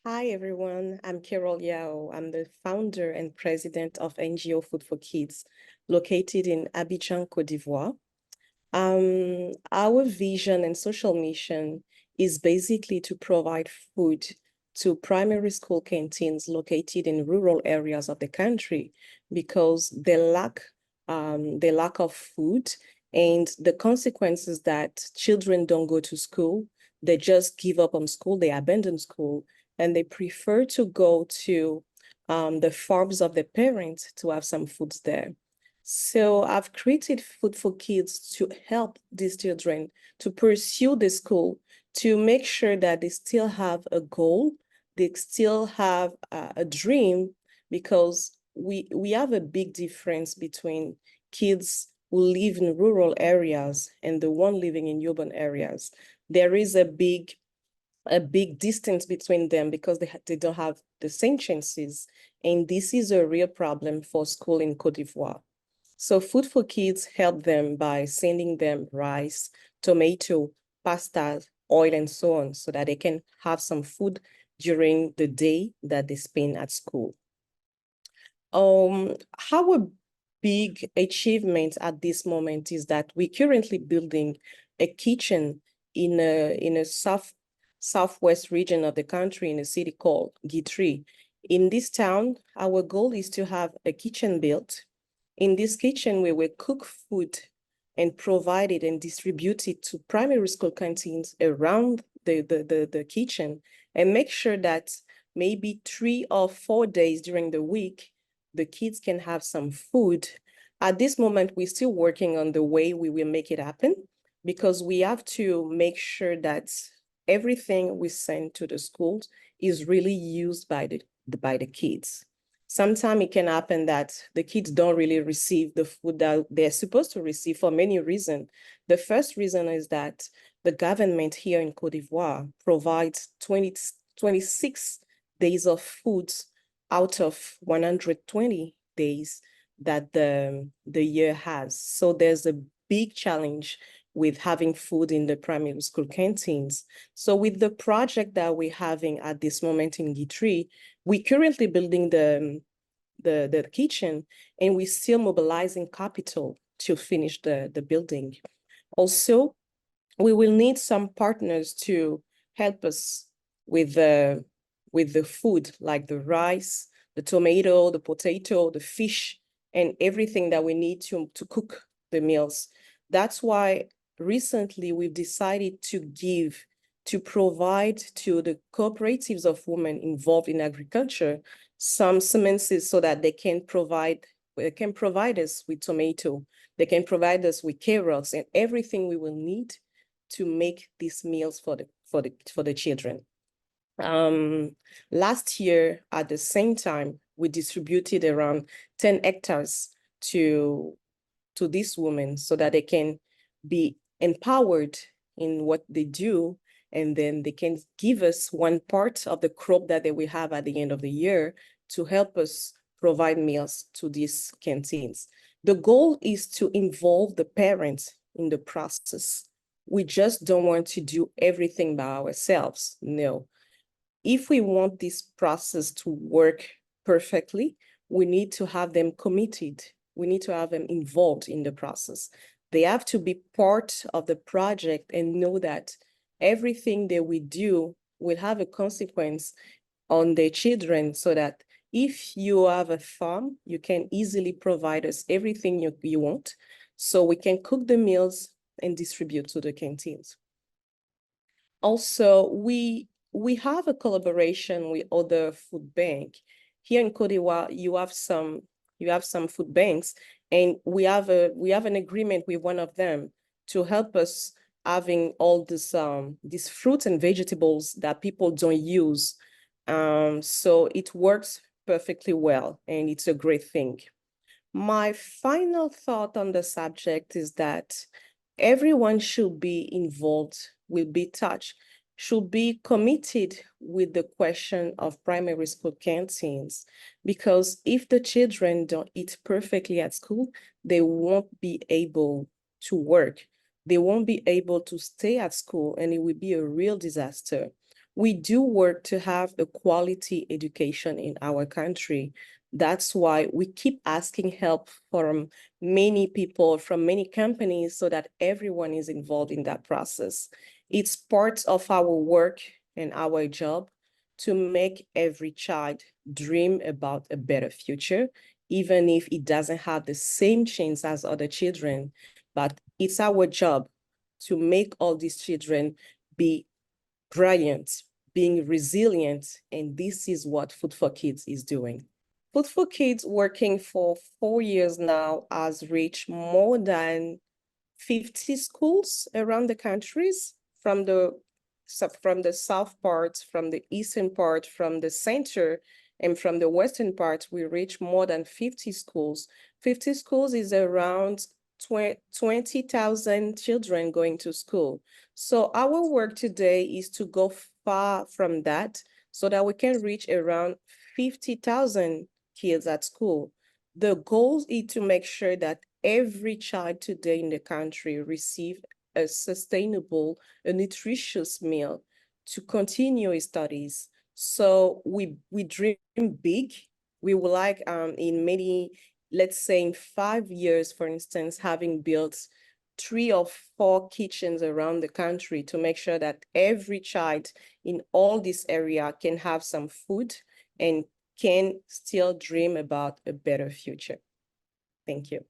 Hi, everyone. I'm CAROLL YAO. I'm the founder and president of NGO Food for Kids, located in Abidjan, Côte d'Ivoire. Our vision and social mission is basically to provide food to primary school canteens located in rural areas of the country because they lack of food, and the consequences that children don't go to school, they just give up on school, they abandon school, and they prefer to go to the farms of their parents to have some foods there. So I've created Food for Kids to help these children to pursue the school, to make sure that they still have a goal, they still have a dream, because we have a big difference between kids who live in rural areas and the one living in urban areas. There is a big distance between them because they don't have the same chances. And this is a real problem for school in Côte d'Ivoire. So Food for Kids help them by sending them rice, tomato, pasta, oil, and so on, so that they can have some food during the day that they spend at school. Our big achievement at this moment is that we're currently building a kitchen in a southwest region of the country in a city called Guitry. In this town, our goal is to have a kitchen built. In this kitchen, we will cook food and provide it and distribute it to primary school canteens around the kitchen, and make sure that maybe 3 or 4 days during the week, the kids can have some food. At this moment, we're still working on the way we will make it happen, because we have to make sure that everything we send to the schools is really used by the kids. Sometimes it can happen that the kids don't really receive the food that they're supposed to receive for many reasons. The first reason is that the government here in Côte d'Ivoire provides 26 days of food out of 120 days that the year has. So there's a big challenge with having food in the primary school canteens. So with the project that we're having at this moment in Guitry, we're currently building the kitchen, and we're still mobilizing capital to finish the building. Also, we will need some partners to help us with the food, like the rice, the tomato, the potato, the fish, and everything that we need to cook the meals. That's why recently we've decided to provide to the cooperatives of women involved in agriculture some semences, so that they can provide us with tomato, they can provide us with carrots, and everything we will need to make these meals for the children. Last year, at the same time, we distributed around 10 hectares to these women, so that they can be empowered in what they do, and then they can give us one part of the crop that they will have at the end of the year to help us provide meals to these canteens. The goal is to involve the parents in the process. We just don't want to do everything by ourselves. No. If we want this process to work perfectly, we need to have them committed. We need to have them involved in the process. They have to be part of the project and know that everything that we do will have a consequence on their children, so that if you have a farm, you can easily provide us everything you want, so we can cook the meals and distribute to the canteens. Also, we have a collaboration with other food bank. Here in Côte d'Ivoire, you have some food banks, and we have an agreement with one of them to help us having all these fruits and vegetables that people don't use. So it works perfectly well, and it's a great thing. My final thought on the subject is that everyone should be involved, will be touched, should be committed with the question of primary school canteens, because if the children don't eat perfectly at school, they won't be able to work. They won't be able to stay at school, and it will be a real disaster. we do work to have a quality education in our country. That's why we keep asking help from many people, from many companies, so that everyone is involved in that process. It's part of our work and our job to make every child dream about a better future, even if it doesn't have the same chance as other children. But it's our job to make all these children be brilliant, being resilient, and this is what Food for Kids is doing. Food for Kids, working for 4 years now, has reached more than 50 schools around the countries, from the south part, from the eastern part, from the center, and from the western part. We reach more than 50 schools. 50 schools is around 20,000 children going to school. So our work today is to go far from that so that we can reach around 50,000 kids at school. The goal is to make sure that every child today in the country receive a sustainable, a nutritious meal to continue his studies. So we dream big. We would like in many, let's say in 5 years, for instance, having built 3 or 4 kitchens around the country to make sure that every child in all this area can have some food and can still dream about a better future. Thank you.